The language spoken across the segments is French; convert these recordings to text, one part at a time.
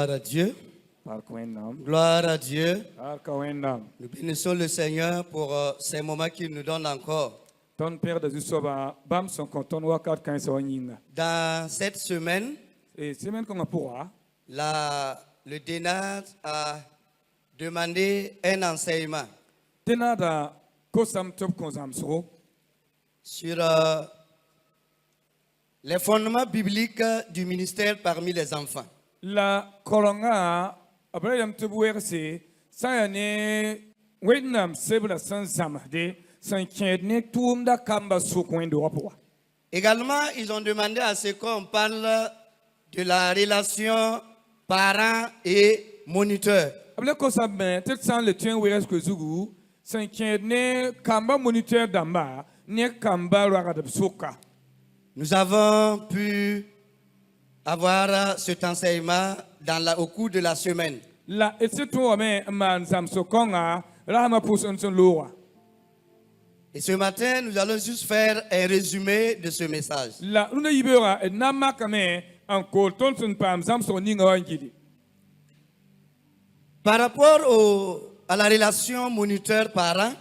Gloire à Dieu. Gloire à Dieu. Nous bénissons le Seigneur pour ces moments qu'il nous donne encore. Dans cette semaine, le DENAD a demandé un enseignement sur les fondements bibliques du ministère parmi les enfants. La kolonga Abraham Tubuerse Sayane Vietnam Sebla Sansamade Sankene Tumda Kamba Sukwen de Wapua. Également, ils ont demandé à ce qu'on parle de la relation parents et moniteurs. Après que ça ben peut-être sans le tien Wires que Zugu Sankene Kamba moniteur d'Amba ne Kamba Ragadab Suka. Nous avons pu avoir cet enseignement au cours de la semaine. Et ce matin, nous allons juste faire un résumé de ce message. Par rapport à la relation moniteur-parent,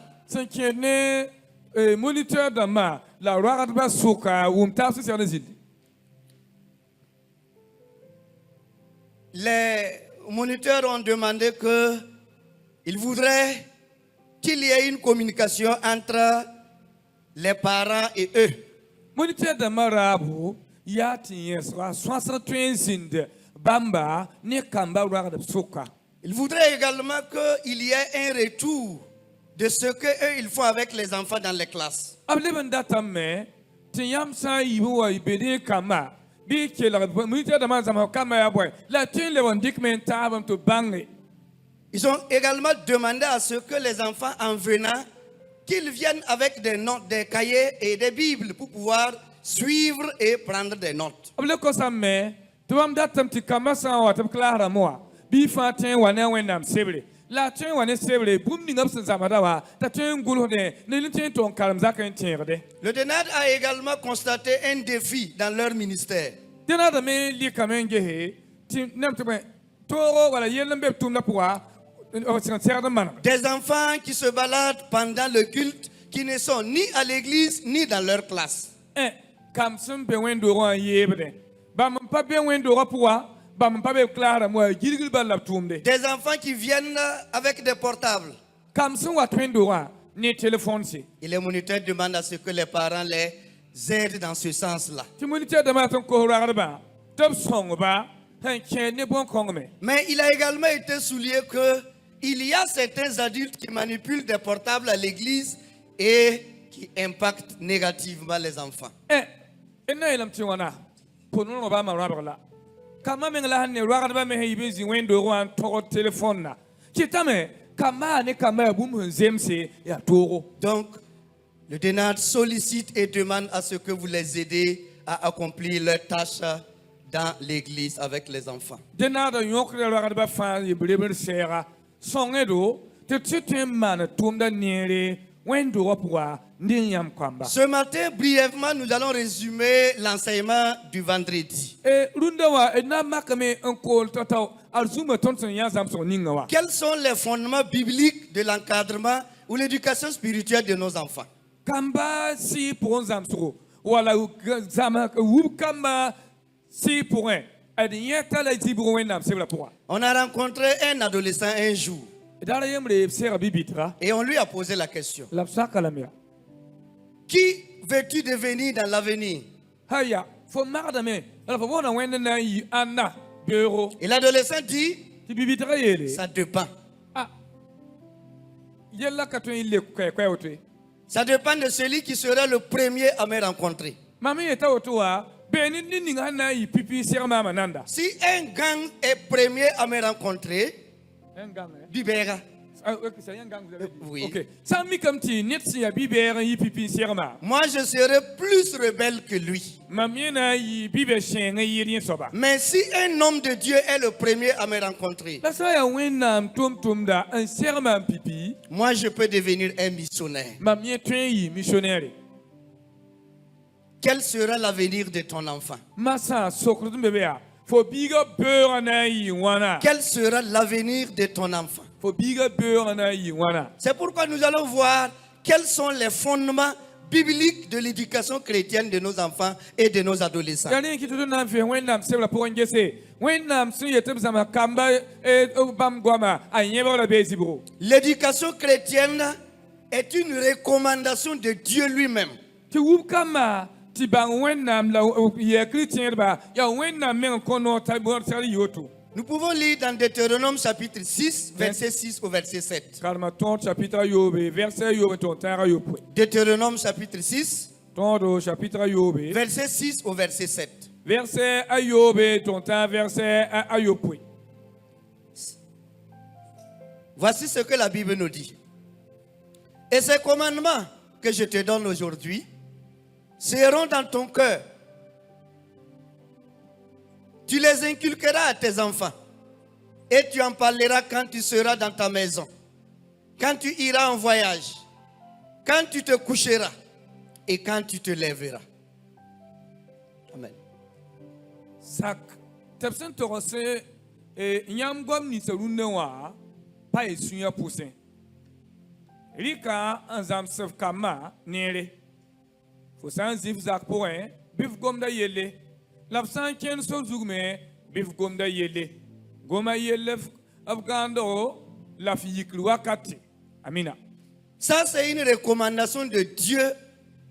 les moniteurs ont demandé qu'ils voudraient qu'il y ait une communication entre les parents et eux. Ils voudraient également qu'il y ait un retour de ce qu'eux ils font avec les enfants dans les classes. Ils ont également demandé à ce que les enfants en venant, qu'ils viennent avec des notes, des cahiers et des bibles pour pouvoir suivre et prendre des notes. Le DENAD a également constaté un défi dans leur ministère. Des enfants qui se baladent pendant le culte, qui ne sont ni à l'église ni dans leur classe. Des enfants qui viennent avec des portables. Et les moniteurs demandent à ce que les parents les aident dans ce sens-là. Mais il a également été souligné qu'il y a certains adultes qui manipulent des portables à l'église et qui impactent négativement les enfants. Donc, le DENAD sollicite et demande à ce que vous les aidez à accomplir leurs tâches dans l'église avec les enfants. Ce matin, brièvement, nous allons résumer l'enseignement du vendredi. Quels sont les fondements bibliques de l'encadrement ou l'éducation spirituelle de nos enfants? On a rencontré un adolescent un jour et on lui a posé la question: qui veux-tu devenir dans l'avenir? Et l'adolescent dit: ça dépend. Ça dépend de celui qui sera le premier à me rencontrer. Si un gang est premier à me rencontrer, Bibera. Oui. Moi, je serai plus rebelle que lui. Mais si un homme de Dieu est le premier à me rencontrer, moi, je peux devenir un missionnaire. Quel sera l'avenir de ton enfant? Fo biga beurre na yi wana. Quel sera l'avenir de ton enfant? Fo biga beurre na yi wana. C'est pourquoi nous allons voir quels sont les fondements bibliques de l'éducation chrétienne de nos enfants et de nos adolescents. Yani ki tutu na fe wennam sebla pour ngese. Wennam sun yetem sama kamba bam gwama anyeba la bezibro. L'éducation chrétienne est une recommandation de Dieu lui-même. Ti wub kama ti bang wennam la ye chrétien ba ya wennam men kono ta bo sari yoto. Nous pouvons lire dans Deutéronome chapitre 6, verset 6 au verset 7. Kalma ton chapitre yobe verset yobe ton tara yope. Deutéronome chapitre 6, Ton chapitre yobe verset 6 au verset 7. verset ayobe ton ta verset ayope. Voici ce que la Bible nous dit. Et ces commandements que je te donne aujourd'hui seront dans ton cœur. Tu les inculqueras à tes enfants et tu en parleras quand tu seras dans ta maison, quand tu iras en voyage, quand tu te coucheras et quand tu te lèveras. Amen. Sak tabsen torose nyam gwam ni serunne wa pa esunya poussin. Rika anzam sef kama nere. Fo san zif zak poin bif gom da yele. L'absent ken so zugme bif gom da yele. Goma yele afgando la fiyiklu wakati. Amina. Ça, c'est une recommandation de Dieu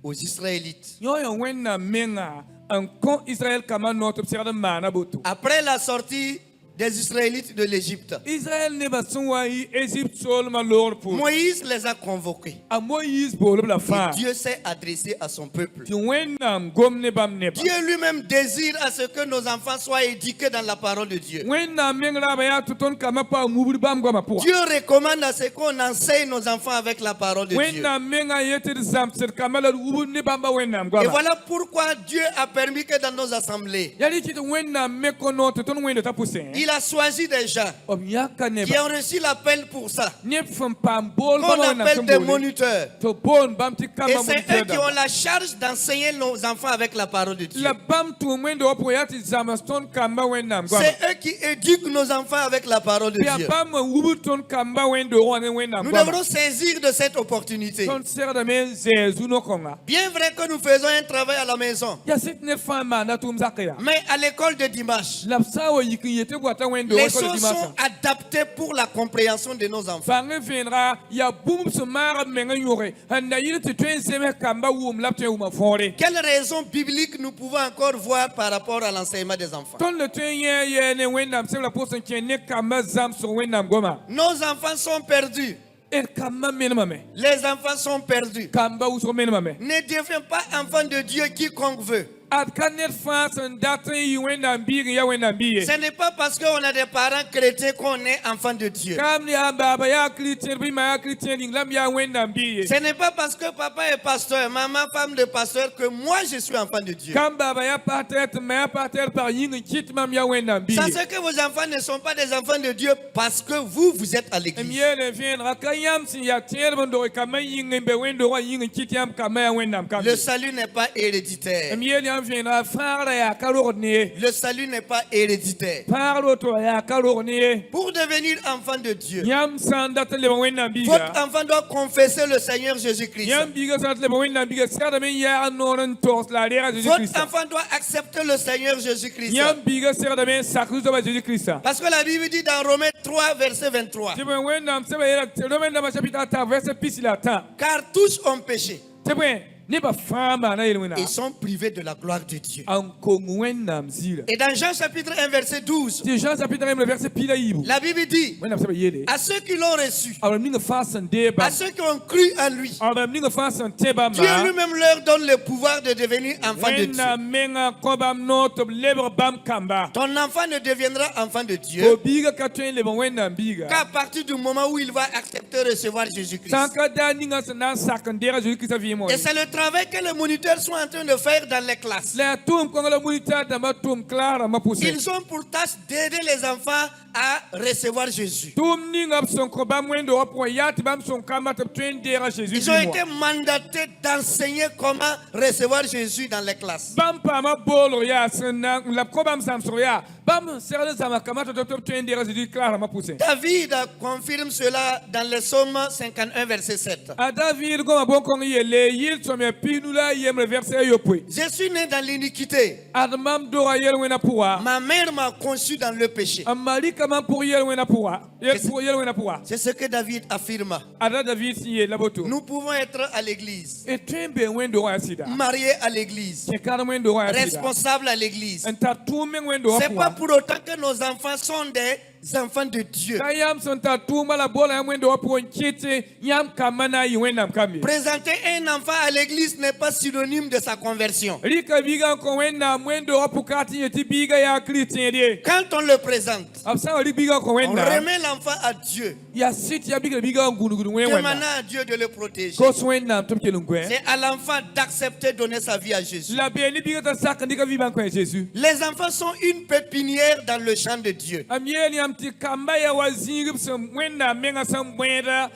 aux Israélites. Yo yo wenna menga en kon Israël kama notre observe mana boto. Après la sortie des Israélites de l'Égypte, Israël ne ba sonwa yi Égypte sol ma lord pour. Moïse les a convoqués. A Moïse bolo la fa. Et Dieu s'est adressé à son peuple. Ti wennam gom ne bam ne ba. Dieu lui-même désire à ce que nos enfants soient éduqués dans la parole de Dieu. Wennam mengra ba ya tuton kama pa mubul bam goma pour. Dieu recommande à ce qu'on enseigne nos enfants avec la parole de Dieu. Wennam menga yete zam ser kama la ubul ne bam ba wennam Et goma. voilà pourquoi Dieu a permis que dans nos assemblées, Yali ti wennam me kono tuton wendo ta poussin. il a choisi des gens Om yaka ne qui ba. ont reçu l'appel pour ça, Ne fam pam bol qu'on ba wennam appelle des tombole. moniteurs. To bon bam ti Et kama c'est eux qui moniteur. ont la charge d'enseigner nos enfants avec la parole de Dieu. La bam tu wendo opo yati zam stone kama wennam goma. C'est eux qui éduquent nos enfants avec la parole de Pia Dieu. bam ubul ton kama wendo wane wennam Nous goma. devrons saisir de cette opportunité. Ton ser da men zezu no konga. Bien vrai que nous faisons un travail à la maison, Ya sit ne fama na tum zakaya. mais à l'école de dimanche, La sawa yikin yete bwata wendo les ko le choses dimanche. sont adaptées pour la compréhension de nos enfants. Fange venra ya bum se mara menga yore. Handa yile te twen seme kamba wum lapte uma fore. Quelles raisons bibliques nous pouvons encore voir par rapport à l'enseignement des enfants? Ton le twen ye ne wendam se la posen ne kamba zam so wendam goma. Nos enfants sont perdus. Et kamba menema me. Les enfants sont perdus. Kamba uso menema me. Ne deviens pas enfant de Dieu quiconque veut. At kanet fas en date yi wendam bigi ya wendam biye. Ce n'est pas parce qu'on a des parents chrétiens qu'on est enfant de Dieu. Kam ni baba ya chrétien bi ma ya chrétien lam ya wendam biye. Ce n'est pas parce que papa est pasteur, maman femme de pasteur que moi je suis enfant de Dieu. Kam baba ya pater ma ya pater par yin kit mam ya wendam biye. Sachez que vos enfants ne sont pas des enfants de Dieu parce que vous êtes à l'église. Miele viendra kayam si ya tier bondo kama yin be wendo wa yin kit yam kama ya wendam kam. Le salut n'est pas héréditaire. Miele yam viendra fara ya kalorne. Le salut n'est pas héréditaire. Parlo to ya kalorne. Pour devenir enfant de Dieu, Yam sandat le wendam biga. votre enfant doit confesser le Seigneur Jésus-Christ. Yam biga sandat le wendam biga sada men ya noran tos la lera Jésus Votre Christ. enfant doit accepter le Seigneur Jésus-Christ. Yam biga sada men sakru to Jésus Christ. Parce que la Bible dit dans Romains 3, verset 23, Tebe wendam sebe ya wendam chapitre 4 verset pisila ta. car tous ont péché Tebe ne ba fama na yelwena. et sont privés de la gloire de Dieu. An kongwendam zira. Et dans Jean chapitre 1, verset 12, C'est Jean chapitre 1 verset pila yibu. la Bible dit, Wendam sebe yele. à ceux qui l'ont reçu, Awam ninga fasan deba. à ceux qui ont cru en lui, Awam ninga fasan teba Dieu ma. lui-même leur donne le pouvoir de devenir enfant de Dieu. Wendam menga kobam noto leber bam kamba. Ton enfant ne deviendra enfant de Dieu Ko biga katwen leba wendam biga. qu'à partir du moment où il va accepter de recevoir Jésus-Christ. Sanka da ninga sanan sakandera Jésus Christ vie mo. Et c'est le travail que les moniteurs sont en train de faire dans les classes. La tum konga la munita da matum clara ma pousse. Ils ont pour tâche d'aider les enfants à recevoir Jésus. Tum ninga son koba mwendo wapo yati bam son kama tap twendera Jésus. Ils ont été mandatés d'enseigner comment recevoir Jésus dans les classes. Bam pa ma bolo ya sena la koba msamso ya bam serle sama kama tap twendera Jésus clara ma pousse. David confirme cela dans le psaume 51 verset 7. A David goma bon kong yele yil some pinula yemre verset yopwe. Je suis né dans l'iniquité. Admam dora yel wena puwa. Ma mère m'a conçu dans le péché. Amali kama pour yel wena puwa. Yel pour yel wena puwa. C'est ce que David affirme. Ada David siye laboto. Nous pouvons être à l'église, Et twembe wendo wa sida. mariés à l'église, Kekana wendo wa sida. responsables à l'église. Enta tume wendo wa C'est pas puwa. pour autant que nos enfants sont des enfants de Dieu. Kayam sonta tuma la bola wendo wa puwa nchete yam kamana yiwena mkambi. Présenter un enfant à l'église n'est pas synonyme de sa conversion. Rika biga ko wenda mwendo wa pukati yeti biga ya Christian. Quand on le présente, Absa wali biga ko on wenda. remet l'enfant à Dieu, Ya sit ya biga ngunu wenda. demandant à Dieu de le protéger. Ko swenda tumke lungwe. C'est à l'enfant d'accepter de donner sa vie à Jésus. La beli biga ta sakandika vivan ko Jésus. Les enfants sont une pépinière dans le champ de Dieu. Amieli amti kamba ya waziri sam wenda menga sam wenda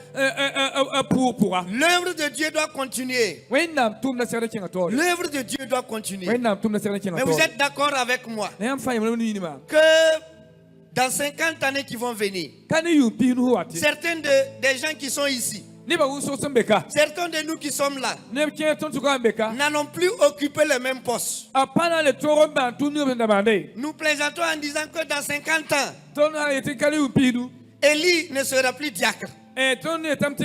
purpura. L'œuvre de Dieu doit continuer. Wenda tumna sera kinga to. L'œuvre de Dieu doit continuer. Wenda tumna sera kinga Mais to. vous êtes d'accord avec moi Na yam fanya mwana ni ma. que dans 50 années qui vont venir, Kani yu pinu wati. certains des gens qui sont ici, Ni ba wuso sambeka. certains de nous qui sommes là, Ne kien ton tuka mbeka. n'allons plus occuper les mêmes postes. Apana le toro ba tunu benda bande. Nous plaisantons en disant que dans 50 ans, Ton a été kali yu pinu. Élie ne sera plus diacre. Et ton etamte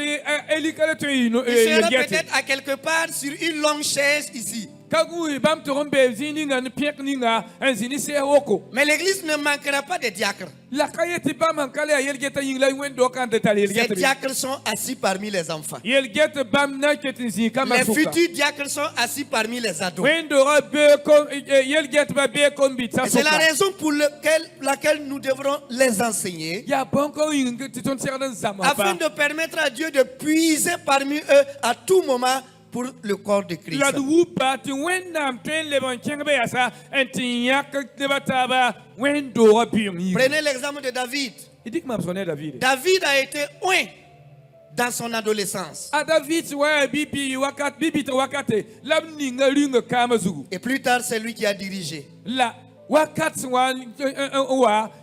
eli kale to ino Il sera yegete. peut-être à quelque part sur une longue chaise ici. Kagu bam toron be zini nga ni piek ninga enzini se woko. Mais l'église ne manquera pas de diacres. La kayeti ba man kale yel geta yingla wendo kan de tali Ces yel diacres sont assis parmi les enfants. Yel get bam na ketin zi kama Les suka. futurs diacres sont assis parmi les ados. Wendo ra be kom yel get ba be kom bitsa Et c'est la suka. raison pour laquelle nous devrons les enseigner, Ya bonko yin titon serdan zama afin ba. de permettre à Dieu de puiser parmi eux à tout moment pour le corps de Christ. La du pa ti wendam twen le bon kenga be yasa enti yak de bataba wendo ra bium yi. Prenez l'exemple de David. Idik ma sonne David. David a été oint dans son adolescence. A David wa bibi wakat bibi to wakate lam ninga linga kama zugu. Et plus tard, c'est lui qui a dirigé. La wakat wa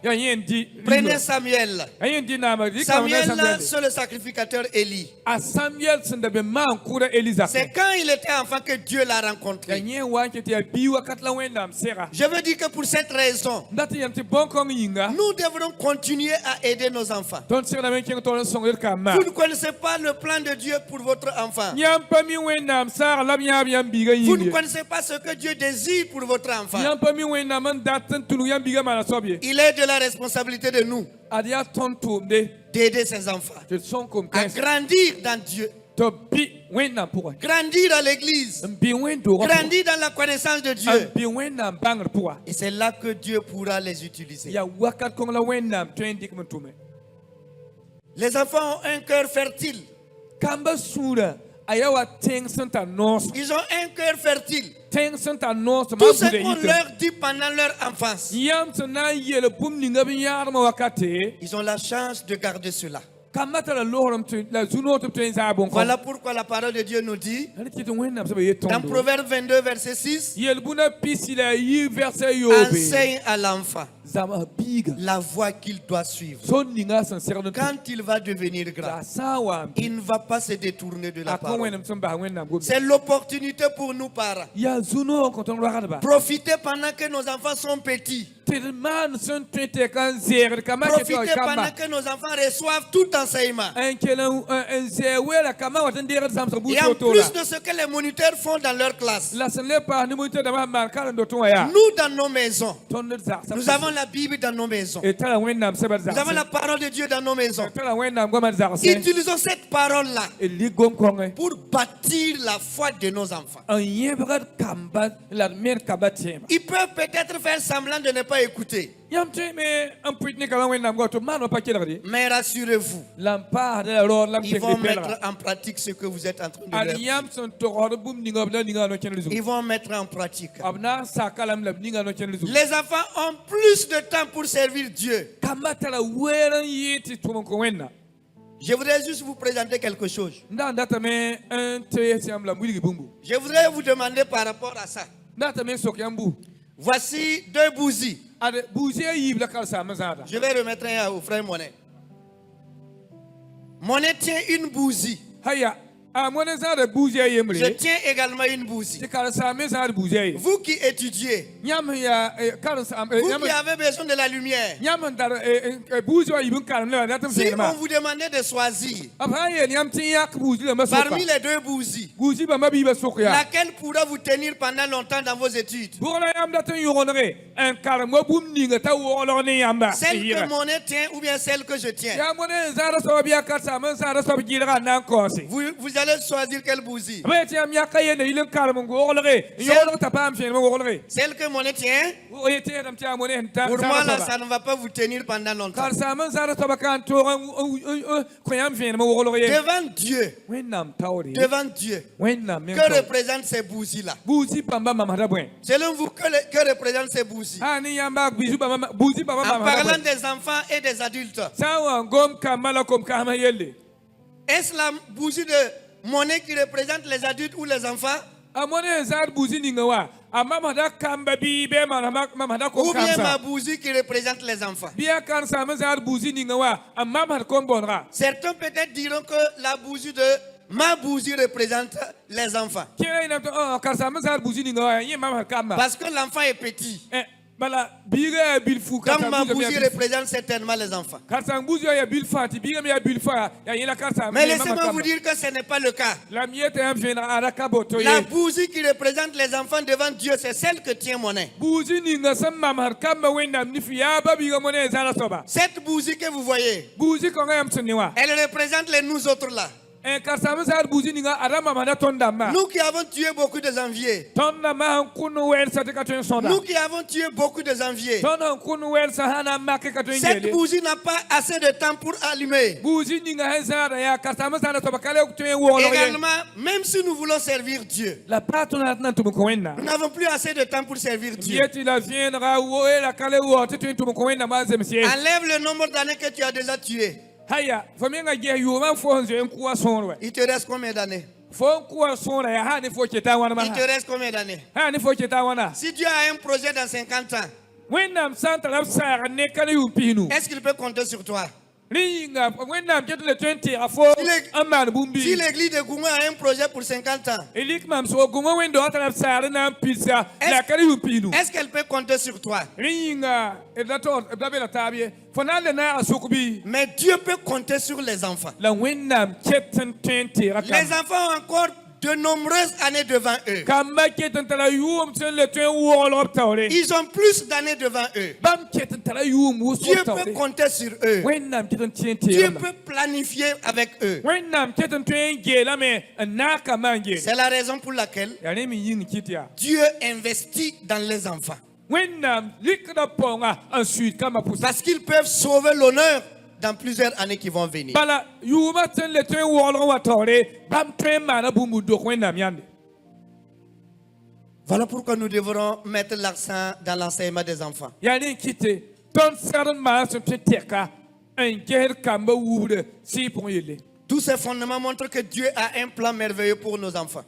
ya yendi. Prenez Samuel. Yendi na ma di Samuel, Samuel. c'est le sacrificateur Élie. A Samuel sendabe man kura Elisa. C'est quand il était enfant que Dieu l'a rencontré. Ganyen wa kete ya bi wakat la wendam sera. Je veux dire que pour cette raison, Ndati yanti bon kong yinga. nous devrons continuer à aider nos enfants. Ton sera men kenga ton songel kama. Vous ne connaissez pas le plan de Dieu pour votre enfant. Nyam pa mi wendam sara lam yam yam biga Vous ne yinga. connaissez pas ce que Dieu désire pour votre enfant. Nyam pa mi wendam man datan tulu yam biga mala sobie. Il est de la responsabilité de nous Adia ton tumde. d'aider ses enfants Je son comme à 15. grandir dans Dieu, To bi wendam pour. grandir à l'église, Bi wendo. grandir dans la connaissance de Dieu. Bi wendam banger pour. Et c'est là que Dieu pourra les utiliser. Ya wakat kong la wendam twendik mentume. Les enfants ont un cœur fertile. Kamba sura ayawa teng santa nos. Ils ont un cœur fertile. Teng santa nos ma Tout ce bude qu'on yite. leur dit pendant leur enfance, Yam sana yele bum ninga bi yar ma wakate. ils ont la chance de garder cela. Kamata la lorom tu la zuno tu tuen za bon ko. Voilà pourquoi la parole de Dieu nous dit, Ani kitu wendam sabe yeton. dans Proverbe 22, verset 6, Yel buna pisi la yi verset yobe. enseigne à l'enfant Zama biga. la voie qu'il doit suivre. Son ninga san serno. Quand il va devenir grand, Sawa. il ne va pas se détourner de la Akon parole. wendam samba wendam go. C'est l'opportunité pour nous parents. Ya zuno konton lo ba. Profitez pendant que nos enfants sont petits. Tilman son twente kan zer kama keto Profitez pendant kamba. que nos enfants reçoivent tout enseignement. Un kelan un zewela kama watan dira samsa bu Et en toto plus la. de ce que les moniteurs font dans leur classe, La senle pa ni muto da ma kan do to ya. nous dans nos maisons, Ton za. nous avons la Bible dans nos maisons. Et tala wendam seba za. Nous avons la parole de Dieu dans nos maisons. Tala wendam goma za. Utilisons cette parole-là Et ligom konge. pour bâtir la foi de nos enfants. Un yebra kamba la mer kaba tema. Ils peuvent peut-être faire semblant de ne pas écouter. yam tɩ me n pʋɩt ne kama wẽnnaam goa tɩ b maan wa pa kelgde Mais rassurez-vous, la m paasda la raood la m ils vont tekde mettre pɛlga en pratique ce que vous êtes en train de ad leur yãmb sẽn togsd bũmb ninga b la ninga no kẽned zugu Ils vont mettre en pratique. b na n saka lame la b ninga no kẽned zugu Les enfants ont plus de temps pour servir Dieu. kambã tara weer n yɩɩ tɩ tʋm n kõ wẽnna Je voudrais juste vous présenter quelque chose. n da n datame n tees yãmb la m wilgi bũmbu Je voudrais vous demander par rapport à ça. n datame n sok yãmb bu Voici 2 bougies. ad buuzi a yiib la karsaam n zãada Je vais remettre un au frère Monet. Monet tient une bougie. haya a mõn n zãada buuzi a Je yembre tiens également une bougie. tɩ karsaam me zãad buuzi a ye Vous qui étudiez, yãmb sẽn yaa karsaam vous qui avez besoin de la lumière, yãmb n dar buuzi wã yiib n karem la dat n si vẽenemã on vous demandait de choisir b sã n yeel yãmb tɩ n yãk buuzi lambã soka parmi les 2 bougies, buuzi bãmba biibã sok yaa laquelle pourra vous tenir pendant longtemps dans vos études? bʋgla yãmb dat n yõgenege n karem wa bũmb ninga t'a woglg ne yãmba n Celle que yɩga Monet tient ou bien celle que je tiens? yaa mõn n zãada soab yaa karsaam n zãada soab gɩlga n na n kaoose Vous allez choisir quelle bougie? b yetɩ yãmb yãka yenda yɩl n karem n woglge n yõglg t'a paam vẽenem n woglge Celle que Monet tient, yetɩ yeedame tɩ yaa mõn n pour moi là, zãada ça ne va pas vous tenir pendant longtemps. karsaam n zãada soaba ka n toog kõ yãmb vẽenem n woglg ye Devant Dieu, wẽnnaam taoore devant Dieu, wẽnnaam me que représentent ces bougies-là? buuzi bãmba mamsda bõe Selon vous, que représentent ces bougies? sã ne yãmba buuzi bãmba En mamsda parlant bõe des enfants et des adultes, sã n wa n gom kambã la kom-kãsmã yelle est-ce la bougie de Monet qui représente les adultes ou les enfants? a mõn n zãad buuzi ninga wa a mamsda kamba bɩ bɩ mamsda Ou bien ma kom-kãmsã bougie qui représente les enfants? bɩ yaa kãnsaam n zãad buuzi ninga wa a mamsd kom-bõnega Certains peut-être diront que la bougie de ma bougie représente les enfants. kẽra yẽnam tɩ kãnsaam n zãad buuzi ninga wa yẽ mamsd kambã Parce que l'enfant est petit. bala biiga yaa bil fu Comme ma bougie représente certainement les enfants. kãnsam buuzi yaa bil fãa tɩ biiga me yaa bil fãa yaa yẽla kãnsaam Mais laissez-moi vous dire que ce n'est pas le cas. la m yetɩ yãmb vẽeneg ada ka boto ye La bougie qui représente les enfants devant Dieu, c'est celle que tient Monet. buuzi ninga sẽn mamsd kambã wẽnnaam nif yaa ba biiga mõne zãla soaba Cette bougie que vous voyez, buuzi kõngã yãmb sẽn ne wã elle représente les nous autres là. kãnsam n zãad buuzi ninga ada mamsda tõnd dãmbã Nous qui avons tué beaucoup de enviés. tõnd dãmbã sẽn kʋn wɛɛlsã tɩ ka tõe n sõda Nous qui avons tué beaucoup de enviés. tõnd sẽn kʋn wɛɛlsã sã na n mak ka tõe n Cette yeele bougie n'a pas assez de temps pour allumer. buuzi ninga sẽn zãada yaa kãnsam n zãada soaba ka le tõe n woglg ye Également, même si nous voulons servir Dieu, la paa tõnd na tɩ na n tʋm n kõ wẽnnaam nous n'avons plus assez de temps pour servir Dieu. yetɩ la vẽenega la ka le waoog tɩ tõe n tʋm n kõ wẽnnaam a zems ye Enlève le nombre d'années que tu as déjà tué. haya fo menga ges yʋʋmã n fo sẽn zoe n kʋa sõor wɛ Il te reste combien d'années? fo n kʋa sõora yaa haa ne fo keta wãn Il te reste combien d'années? haa ne fo keta wãna Si Dieu a un projet dans 50 ans, wẽnnaam sã n tara b saag ne ka ne yʋʋm pisnu est-ce qu'il peut compter sur toi? rẽ yĩnga wẽnnaam ket le tõe n teega fo n maan bũmb Si bɩ l'église de Gouma a un projet pour 50 ans, lik mam sg gũma wẽndoa tara b saagd na n pilsa la ka ne yʋʋm pisnu est-ce qu'elle peut compter sur toi? rẽ yĩnga d da be la taab ye fo na n le naaga sʋk bɩ Mais Dieu peut compter sur les enfants. la wẽnnaam ket n tõe n teega Les enfants ont encore de nombreuses années devant eux. kambã ket n tara yʋʋm sẽn le tõe n woglg b taoore Ils ont plus d'années devant eux. bãmb ket n tara yʋʋm wʋsg Dieu b taoore peut compter sur eux. wẽnnaam ket n tõe n Dieu teegame peut planifier avec eux. wẽnnaam ket n tõe n geelame n naag kambã n geel C'est la raison pour laquelle yaa ne me yĩng kɩt yaa Dieu investit dans les enfants. wẽnnaam rɩkda paoongã n sũud kambã pʋsa Parce qu'ils peuvent sauver l'honneur dans plusieurs années qui vont venir. bala yʋʋmã sẽn le tõe n woglg wã taoore bãmb tõe n maana bũmb dok wẽnnaam yãnde Voilà pourquoi nous devrons mettre l'accent dans l'enseignement des enfants. yaa ne n kɩte tõnd segd n maan sẽn tõe tɛka n gesd kambã wubdã sɩɩ pʋgẽ yelle Tous ces fondements montrent que Dieu a un plan merveilleux pour nos enfants.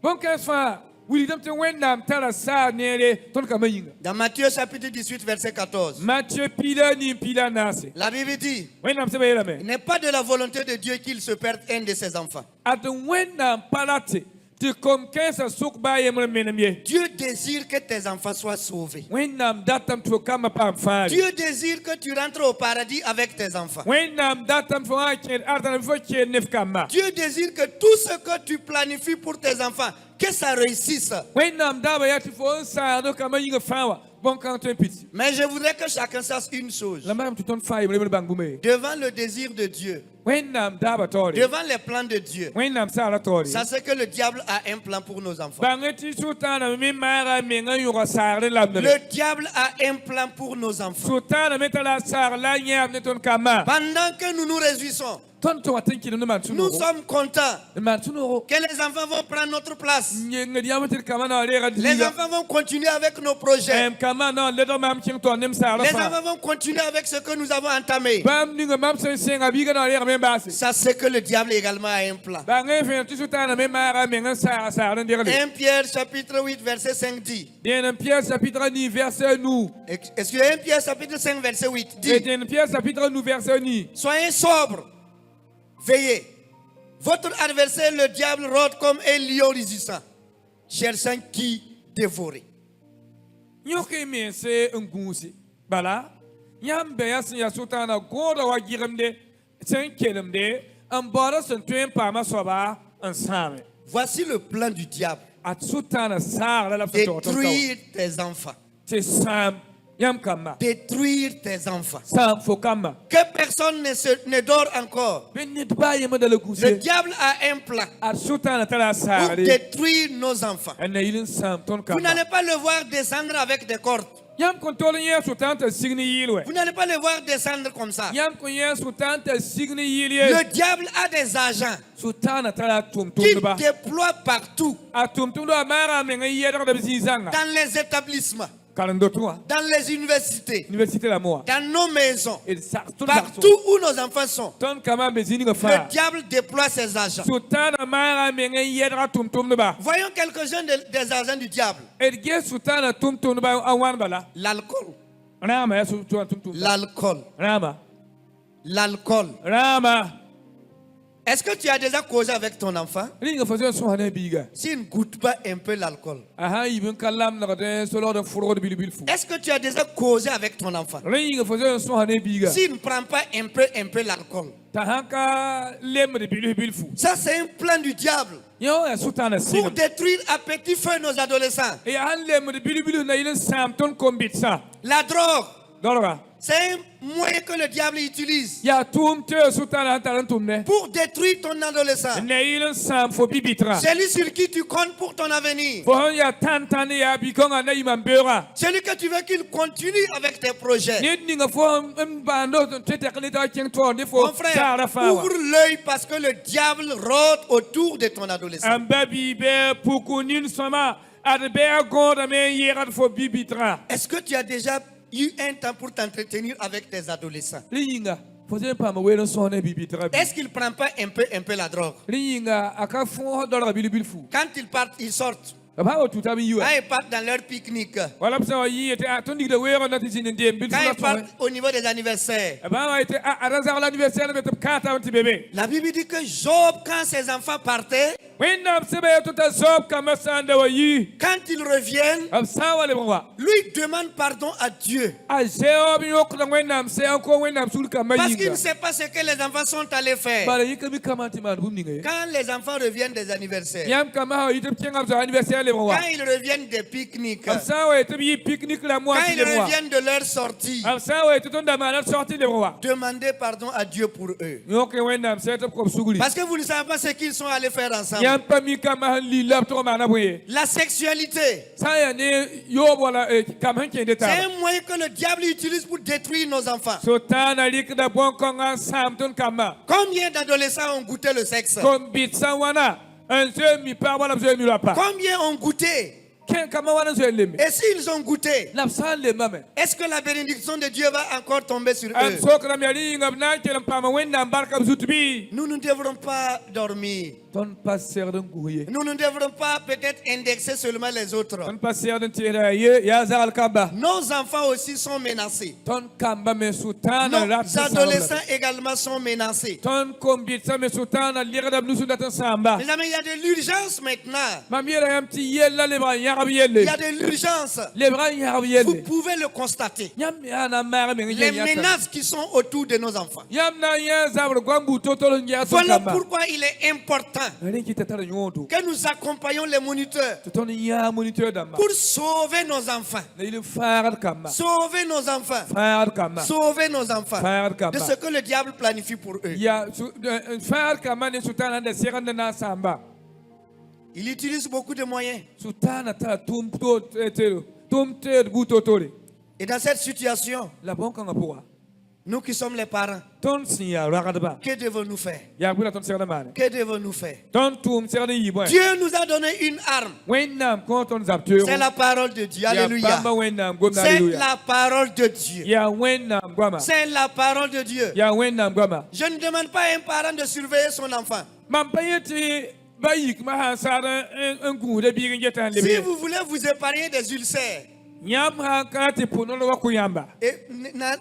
bõn-kãens fãa wilgdame tɩ wẽnnaam tara saag neere tõnd kambã yĩnga Dans Matthieu chapitre 18, verset 14, mathieu pila nin pila naase la Bible dit, wẽnnaam sẽba yeelame il n'est pas de la volonté de Dieu qu'il se perde un de ses enfants. ad wẽnnaam pa rate tɩ kom-kãensã sʋk baa yembr n menem ye Dieu désire que tes enfants soient sauvés. wẽnnaam datame tɩ fo kambã paam fãare Dieu désire que tu rentres au paradis avec tes enfants. wẽnnaam datame tɩ fo wã kẽed ardãna fo keed nef kambã Dieu désire que tout ce que tu planifies pour tes enfants, que ça réussisse. wẽnnaam daaba yaa tɩ fo n sãagd kambã yĩngã fãa wã bon quand tu es petit. Mais je voudrais que chacun sache une chose. La même tout on faille le bang boumé. Devant le désir de Dieu, Wendam dabatori. devant les plans de Dieu, Wendam salatori. ça c'est que le diable a un plan pour nos enfants. Bangeti sultana mi mara menga yura sarre lamne. Le diable a un plan pour nos enfants. Sultana metala sar la nyam ne ton kama. Pendant que nous nous réjouissons, Ton to atinki no man nous sommes contents man tunoro. que les enfants vont prendre notre place. Nge diamatir kama na rega Les diga. enfants vont continuer avec nos projets. Em kama na ledo mam king to nem sar Les fa. enfants vont continuer avec ce que nous avons entamé. Bam ninga mam sen abiga na rega men basi. Ça c'est que le diable également a un plan. Bangé fe tu sultana me mara menga sar ndire. 1 Pierre chapitre 8 verset 5 dit. Dans Pierre chapitre 9 verset nous. Est-ce que 1 Pierre chapitre 5 verset 8 Et dit. dans Pierre chapitre 9 verset 9. Soyez sobres, veillez. Votre adversaire le diable rôde comme un lion rugissant, cherchant qui dévorer. Nyoke me se ngusi. Bala. Yam beya sin ya sultana goda wa giremde. Sen kelemde. Ambara sen tuen pa ma soba ensemble. Voici le plan du diable. At sultana sar la fatoto. Détruire tes enfants. C'est sam yam kama. Détruire tes enfants. Sam fokama. Que personne ne dort encore. Benit ba yema de le Le kusi. diable a un plan At sultana tala pour sar. détruire nos enfants. En ilin sam ton Vous kama. n'allez pas le voir descendre avec des cordes. Yam kontolin ya sultana signi yilwe. Vous n'allez pas le voir descendre comme ça. Yam konya sultana signi yilye. Le diable a des agents Sultana tala tum tum qu'il ba. déploie partout, A tum tum do amara menga yedra da bizanga. dans les établissements, Kalando toi. dans les universités, Université la moi. dans nos maisons, Et ça tout partout où nos enfants sont. Ton kama bezini Le fa. diable déploie ses agents. Sultana mara menga yedra tum tum ba. Voyons quelques-uns des agents du diable. Et ge sultana tum tum ba awan bala. L'alcool, Rama ya sultana tum tum. l'alcool, Rama. l'alcool. Rama. Est-ce que tu as déjà causé avec ton enfant? Ringa fazo so hane biga. S'il ne goûte pas un peu l'alcool. Aha ibn kallam na de solo de furo de bil fu. Est-ce que tu as déjà causé avec ton enfant? Ringa fazo so hane biga. S'il ne prend pas un peu l'alcool. Tahaka lem de bil fu. Ça, c'est un plan du diable Yo ya sultana pour sin. détruire à petit feu nos adolescents. Et an lem de bil na ilin sam ton kombitsa. La drogue, Dolora. c'est un moyen que le diable utilise Ya tum te sultana talan tum ne. pour détruire ton adolescent. Ne ilin sam fo bibitra. Celui sur qui tu comptes pour ton avenir. Fo ya tantane ya bikonga na imam beura. Celui que tu veux qu'il continue avec tes projets. Ni ninga fo mbando tete kalita king to ne fo Mon frère, sara fawa. ouvre l'œil parce que le diable rôde autour de ton adolescent. Ambabi be pukunin sama adbe goda me yerat fo bibitra. Est-ce que tu as déjà eu un temps pour t'entretenir avec tes adolescents? Linga fo je pa ma welo so ne bibitra. Est-ce qu'il ne prend pas un peu la drogue? Linga aka fo dollar bil fu. Quand ils partent, ils sortent. Ba o tuta bi yuwa. Quand ils partent dans leur pique-nique, Wala psa yi ete atondi de wero na tijini ndie bil quand fu. ils partent au niveau des anniversaires. Ba wa ete a razar l'anniversaire de kata anti bébé. La Bible dit que Job, quand ses enfants partaient, Wenda sebe tuta zob kama sanda wa yi. quand ils reviennent, Absawa le bwa. lui demande pardon à Dieu. A zeo bi yok na wenda mse anko wenda sul kama Parce qu'il yinga. ne sait pas ce que les enfants sont allés faire. Bala yika bi kama ti man bum ninga. Quand les enfants reviennent des anniversaires, Yam kama ha yite kenga za anniversaire le bwa. quand ils reviennent des pique-niques, Absawa ete bi pique-nique la moi quand ti ils le bwa. reviennent de leur sortie, Absawa ete tonda mana sorti le bwa. demandez pardon à Dieu pour eux. Yok wenda mse te ko suguli. Parce que vous ne savez pas ce qu'ils sont allés faire ensemble. Yam pa mi kama li lap to mana boye. La sexualité, Ça y est, ne yo wala kama hen kende c'est ta. un moyen que le diable utilise pour détruire nos enfants. Sotana lik da bon konga sam ton kama. Combien d'adolescents ont goûté le sexe? Comme bit sawana. Un jeu mi pa wala jeu mi la pa. Combien ont goûté? Ken kama wana jeu leme. Et s'ils ont goûté, La san le mame. est-ce que la bénédiction de Dieu va encore tomber sur Am eux? sokra mi ali ngam na kelam pa ma wenda barka zutubi. Nous ne devrons pas dormir. Ton passer d'un courrier. Nous ne devrons pas peut-être indexer seulement les autres. Ton passer d'un tira ye ya za al kaba. Nos enfants aussi sont menacés. Ton kamba me sutana Nos rap. adolescents également sont menacés. Ton kombit sa me sutana lira da blusu da tan samba. Mes amis, il y a de l'urgence maintenant. Mamira yam ti yella le ba yarab il yelle y a de l'urgence. lebra yarab Vous yelle pouvez le constater. nyam ana mara me Les ngenya menaces qui sont autour de nos enfants. yam na ya zabr gwambu totolo ngia so Voilà kamba pourquoi il est important rin ki tatara nyoto que nous accompagnions les moniteurs toton ya moniteur damba pour sauver nos enfants. na ile farar kamba Sauver nos enfants. farar kamba Sauver nos enfants farar de kamba ce que le diable planifie pour eux. ya farar kamba ne sultana da seranda na samba Il utilise beaucoup de moyens. sultana ta tum to tero tum ter butotore Et dans cette situation, la bonka ngapua nous qui sommes les parents, ton siya ragadba que devons-nous faire? ya bula ton seranda mane Que devons-nous faire? ton tum seranda yibo Dieu nous a donné une arme. wennam ko ton zaptero C'est la parole de Dieu. ya Alléluia. bamba wennam gomna C'est alléluia la parole de Dieu. ya wennam gwama C'est la parole de Dieu. ya wennam gwama Je ne demande pas à un parent de surveiller son enfant. mampayeti bayik mahasara un coup de bigin jetan Si lebe vous voulez vous épargner des ulcères, nyam ha kati ponolo wakuyamba et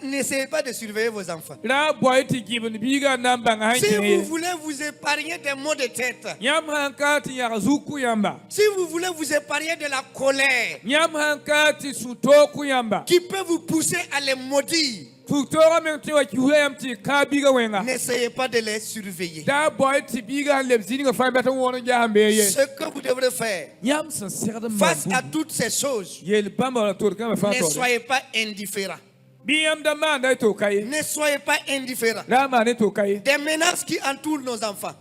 n'essayez pas de surveiller vos enfants. la boyti gibon biga namba nga Si vous hanke voulez vous épargner des maux de tête, nyam ha kati ya zuku yamba si vous voulez vous épargner de la colère nyam ha kati sutoku yamba qui peut vous pousser à les maudire, futora menti wa kiwem ti ka biga wenga n'essayez pas de les surveiller. da boyti biga lebzini nga fa beta wono jambe ye Ce que vous devrez faire nyam san serda face à mambu toutes ces choses, yel bamba la tur kama fa ne to soyez pas indifférents. biyam da manda to kai Ne soyez pas indifférents. la mane to kai Des menaces qui entourent nos enfants.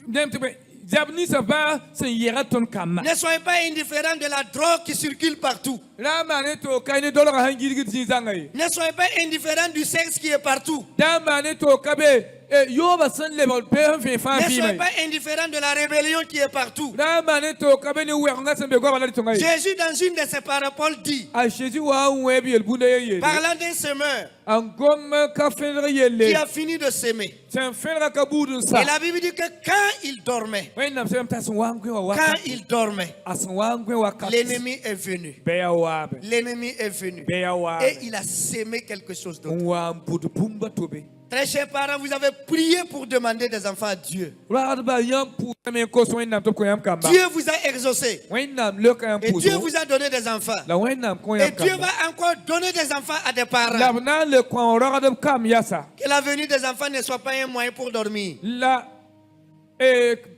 dem te Zabni ça va c'est yera ton kama Ne soyez pas indifférents de la drogue qui circule partout. la mane to kai ne dollar hangiri gidi zangai Ne soyez pas indifférents du sexe qui est partout. da mane to kabe yoba san lebal pe han fe fa Ne fi soyez mai pas indifférents de la rébellion qui est partout. da mane to kabe ne we nga sembe go bala tongai Jésus, dans une de ses paraboles, dit, a Jésus wa we bi el bunda ye parlant d'un semeur en gomme ka fenre qui yelle a fini de s'aimer. c'est un fenre ka budun sa Et la Bible dit que quand il dormait, when nam sem ta son wangwe wa quand il dormait, asan wangwe wa ka l'ennemi est venu. be ya wa be L'ennemi est venu. be ya wa Et il a sémé quelque chose d'autre. wa budu pumba tobe Très chers parents, vous avez prié pour demander des enfants à Dieu. ra ba yam pu me ko so nam to ko yam kamba Dieu vous a exaucé. when nam le ka yam Et pu Dieu vous a donné des enfants. la when nam ko Et yam Dieu kamba va encore donner des enfants à des la parents. na le ko ra ga kam yasa Que la venue des enfants ne soit pas un moyen pour dormir. la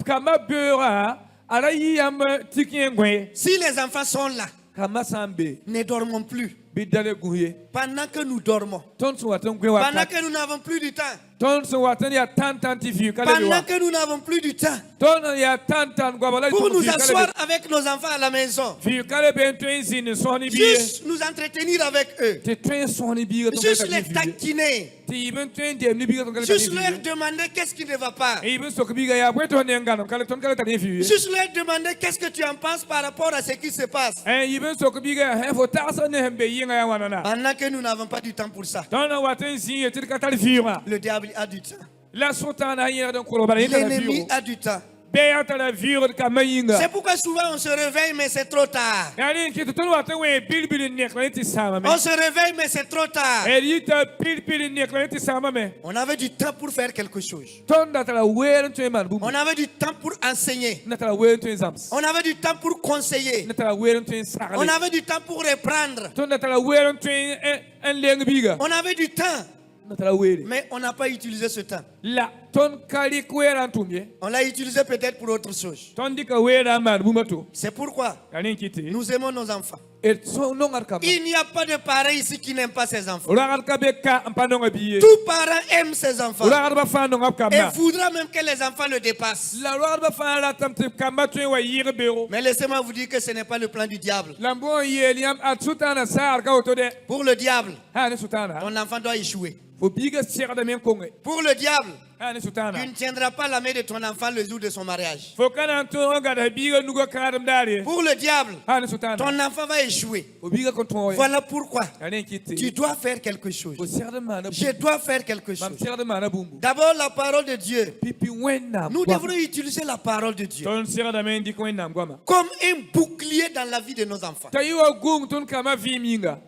kama beura ala yam tikengwe Si les enfants sont là, kama sambe ne dormons plus. bidale guye Pendant que nous dormons. ton so watan gwe wa Pendant que nous n'avons plus du temps. ton so watan ya tan tv kala Pendant biwa que nous n'avons plus du temps. ton ya tan gwa bala Pour nous asseoir avec nos enfants à la maison. fi kala ben to zin so ni biye Juste nous entretenir avec eux. te to so ni biye to Juste les taquiner. ti ben to dem ni biye to kala Juste leur demander qu'est-ce qui ne va pas. e ben so ko biga ya bwe to ne ngano kala ton kala tani fi Juste leur demander qu'est-ce que tu en penses par rapport à ce qui se passe. e ben so ko biga he fo ta so ne hembe yinga ya wanana Pendant que nous n'avons pas du temps pour ça. ton watan zin e tir kala fi Le diable a du temps. la sotana yera don ko bala yinga L'ennemi a du temps. beata la vire kama yinga C'est pourquoi souvent on se réveille mais c'est trop tard. yani ki to watan we bilbil ne kala ti sama me On se réveille mais c'est trop tard. e yita bilbil ne kala ti sama me On avait du temps pour faire quelque chose. ton da tala weren to man bu On avait du temps pour enseigner. na tala weren to zams On avait du temps pour conseiller. na tala weren to On sagale avait du temps pour reprendre. ton da tala weren to en leng biga On avait du temps. na tala were Mais on n'a pas utilisé ce temps. la ton kali kwera tumye On l'a utilisé peut-être pour autre chose. ton dika wera man bu mato C'est pourquoi yani kiti nous aimons nos enfants. et so non arkaba Il n'y a pas de parents ici qui n'aiment pas ses enfants. ora arkabe ka ampano ngabiye Tout parent aime ses enfants ora arba fa no et ngapkama voudra même que les enfants le dépassent. la arba fa la tamte kamba to wa yire bero Mais laissez-moi vous dire que ce n'est pas le plan du diable. lambo yeliam atsutana sar ka otode Pour le diable, ha ne sutana ton enfant doit échouer. fo biga sira da men konge Pour le diable, ha ne sutana tu ne tiendras pas la main de ton enfant le jour de son mariage. fo kana to ga da biga nugo kadam dare Pour le diable, ha ne sutana ton enfant va échouer. fo biga kon to Voilà pourquoi yani tu kiti dois faire quelque chose. fo sira da mana Je dois faire quelque mam chose. sira da mana bumbu D'abord, la parole de Dieu. pipi wenna Nous devrons utiliser la parole de Dieu ton sira da men di ko wenna ngoma comme un bouclier dans la vie de nos enfants. tayiwa gung ton kama vi minga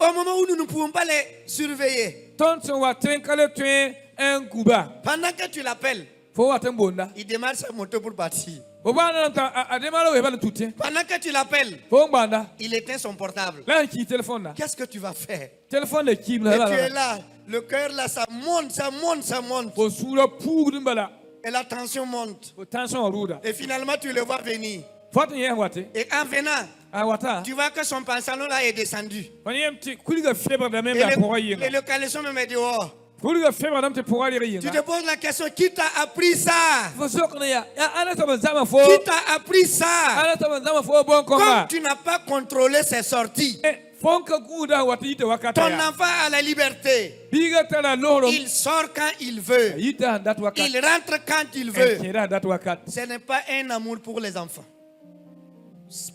Au moment où nous ne pouvons pas les surveiller, ton son waten kale twen en kuba pendant que tu l'appelles, fo waten bonda il démarre sa moto pour partir. o ba na ta adema lo e ba le tutie Pendant que tu l'appelles, fo nganda il éteint son portable. la ki téléphone na Qu'est-ce que tu vas faire? téléphone de ki Et na tu es la là, le cœur là, ça monte, ça monte, ça monte. fo sura pour dum bala Et la tension monte. fo tension ruda Et finalement, tu le vois venir. fo tan yen wate Et en venant, a wata tu vois que son pantalon là est descendu. fo yem ti kuliga febre da même Et la pour yen le caleçon même est dehors. kuliga febre da te pour aller yen Tu te poses la question, qui t'a appris ça? fo sokna ya ana ta zama fo Qui t'a appris ça? ana ta zama fo bon Comme komba tu n'as pas contrôlé ses sorties, fonka guda wati ite wakata ton ya enfant a la liberté. biga tala lolo Il sort quand il veut. ita dat wakata Il rentre quand il veut. kira dat wakata Ce n'est pas un amour pour les enfants.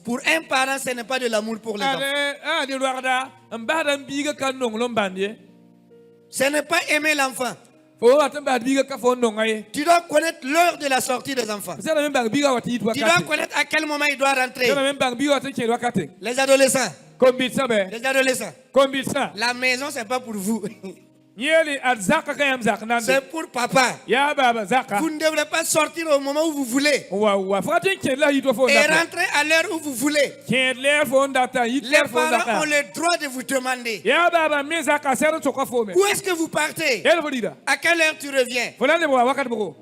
Pour un parent, ce n'est pas de l'amour pour les enfants. de loarda mbada biga kan nong lombandie Ce n'est pas aimer l'enfant. fo wata mbada biga ka fo nongaye Tu dois connaître l'heure de la sortie des enfants. sala même bang biga wati it Tu dois wakata connaître à quel moment il doit rentrer. sala même bang biga wati kira wakata Les adolescents. kombit sabe Les adolescents. kombit sa La maison, ce n'est pas pour vous. yeli azaka kayam zak nande C'est pour papa. ya baba zaka Vous ne devrez pas sortir au moment où vous voulez. wa fatin kela hito fo Et ndata rentrer à l'heure où vous voulez. kele fo ndata Les hitler fo parents ndata ont le droit de vous demander ya baba me zaka sero to ko fo me où est-ce que vous partez. yel fo dida À quelle heure tu reviens. Voilà le wakati boko.